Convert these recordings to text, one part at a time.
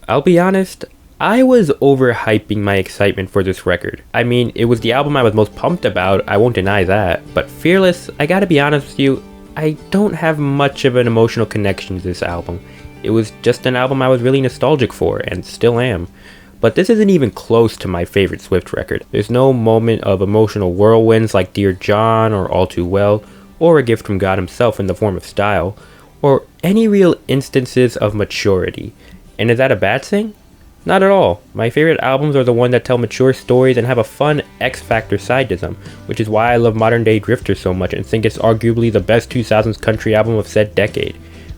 I'll be honest, I was overhyping my excitement for this record. I mean, it was the album I was most pumped about, I won't deny that, but Fearless, I gotta be honest with you, I don't have much of an emotional connection to this album. It was just an album I was really nostalgic for, and still am. But this isn't even close to my favorite Swift record. There's no moment of emotional whirlwinds like Dear John or All Too Well, or A Gift from God himself in the form of Style, or any real instances of maturity. And is that a bad thing? Not at all. My favorite albums are the ones that tell mature stories and have a fun X-Factor side to them, which is why I love Modern Day Drifter so much and think it's arguably the best 2000s country album of said decade.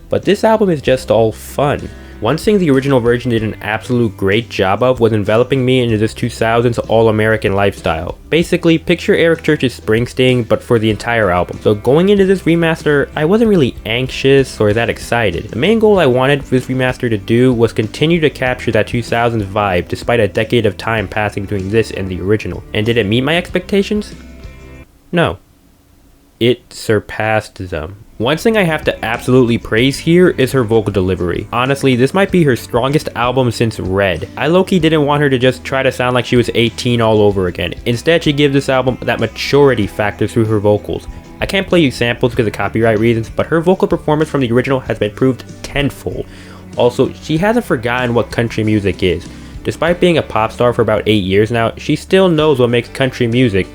But this album is just all fun. One thing the original version did an absolute great job of was enveloping me into this 2000s all-American lifestyle. Basically, picture Eric Church's Springsteen, but for the entire album. So going into this remaster, I wasn't really anxious or that excited. The main goal I wanted for this remaster to do was continue to capture that 2000s vibe despite a decade of time passing between this and the original. And did it meet my expectations? No. It surpassed them. One thing I have to absolutely praise here is her vocal delivery. Honestly, this might be her strongest album since Red. I low-key didn't want her to just try to sound like she was 18 all over again. Instead, she gives this album that maturity factor through her vocals. I can't play you samples because of copyright reasons, but her vocal performance from the original has been proved tenfold. Also, she hasn't forgotten what country music is. Despite being a pop star for about 8 years now, she still knows what makes country music.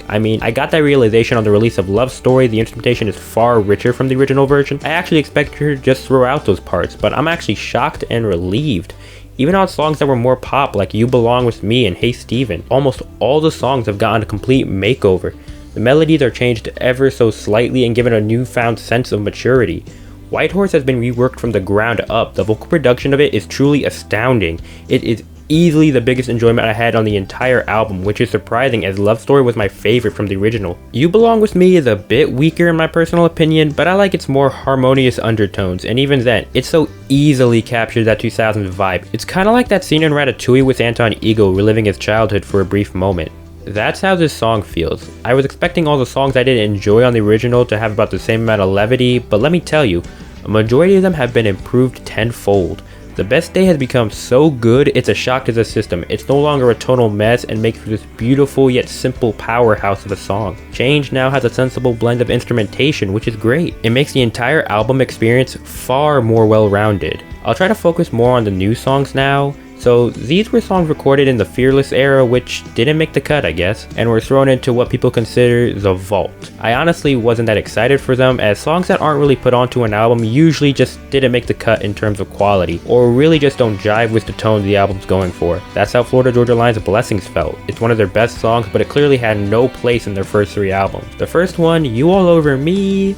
I mean, I got that realization on the release of Love Story. The instrumentation is far richer from the original version. I actually expected her to just throw out those parts, but I'm actually shocked and relieved. Even on songs that were more pop like You Belong With Me and Hey Steven, almost all the songs have gotten a complete makeover. The melodies are changed ever so slightly and given a newfound sense of maturity. Whitehorse has been reworked from the ground up. The vocal production of it is truly astounding. It is easily the biggest enjoyment I had on the entire album, which is surprising as Love Story was my favorite from the original. You Belong With Me is a bit weaker in my personal opinion, but I like its more harmonious undertones, and even then, it so easily captures that 2000s vibe. It's kinda like that scene in Ratatouille with Anton Ego reliving his childhood for a brief moment. That's how this song feels. I was expecting all the songs I didn't enjoy on the original to have about the same amount of levity, but let me tell you, a majority of them have been improved tenfold. The Best Day has become so good, it's a shock to the system. It's no longer a tonal mess and makes for this beautiful yet simple powerhouse of a song. Change now has a sensible blend of instrumentation, which is great. It makes the entire album experience far more well-rounded. I'll try to focus more on the new songs now. So these were songs recorded in the Fearless era, which didn't make the cut, I guess, and were thrown into what people consider the vault. I honestly wasn't that excited for them, as songs that aren't really put onto an album usually just didn't make the cut in terms of quality, or really just don't jive with the tone the album's going for. That's how Florida Georgia Line's Blessings felt. It's one of their best songs, but it clearly had no place in their first 3 albums. The first one, You All Over Me,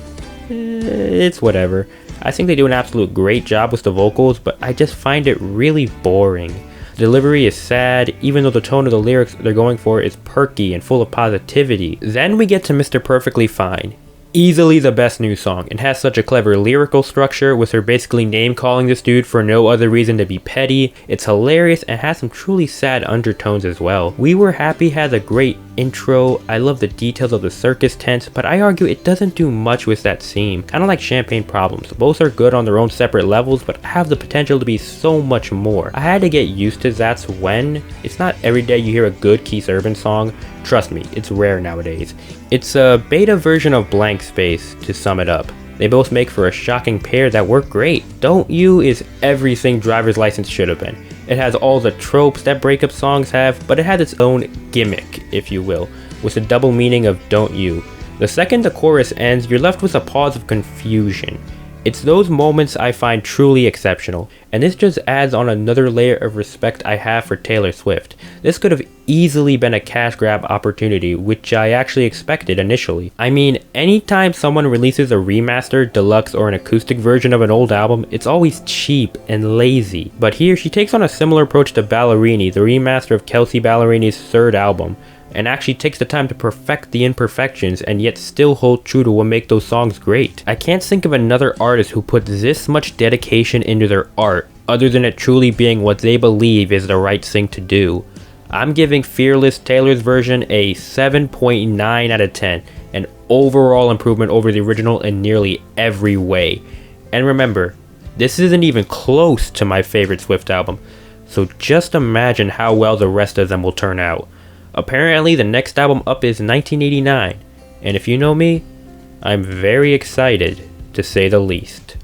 it's whatever. I think they do an absolute great job with the vocals, but I just find it really boring. The delivery is sad, even though the tone of the lyrics they're going for is perky and full of positivity. Then we get to Mr. Perfectly Fine. Easily the best new song. It has such a clever lyrical structure, with her basically name-calling this dude for no other reason to be petty. It's hilarious and has some truly sad undertones as well. We Were Happy has a great intro. I love the details of the circus tents, but I argue it doesn't do much with that theme. Kinda like Champagne Problems. Both are good on their own separate levels, but have the potential to be so much more. I had to get used to That's When. It's not every day you hear a good Keith Urban song. Trust me, it's rare nowadays. It's a beta version of Blank Space, to sum it up. They both make for a shocking pair that work great. Don't You is everything Driver's License should have been. It has all the tropes that breakup songs have, but it has its own gimmick, if you will, with the double meaning of Don't You. The second the chorus ends, you're left with a pause of confusion. It's those moments I find truly exceptional, and this just adds on another layer of respect I have for Taylor Swift. This could have easily been a cash grab opportunity, which I actually expected initially. I mean, anytime someone releases a remaster, deluxe, or an acoustic version of an old album, it's always cheap and lazy. But here, she takes on a similar approach to Ballerini, the remaster of Kelsea Ballerini's 3rd album, and actually takes the time to perfect the imperfections and yet still hold true to what make those songs great. I can't think of another artist who put this much dedication into their art, other than it truly being what they believe is the right thing to do. I'm giving Fearless Taylor's version a 7.9 out of 10, an overall improvement over the original in nearly every way. And remember, This isn't even close to my favorite Swift album, so just imagine how well the rest of them will turn out. Apparently, the next album up is 1989, and if you know me, I'm very excited, to say the least.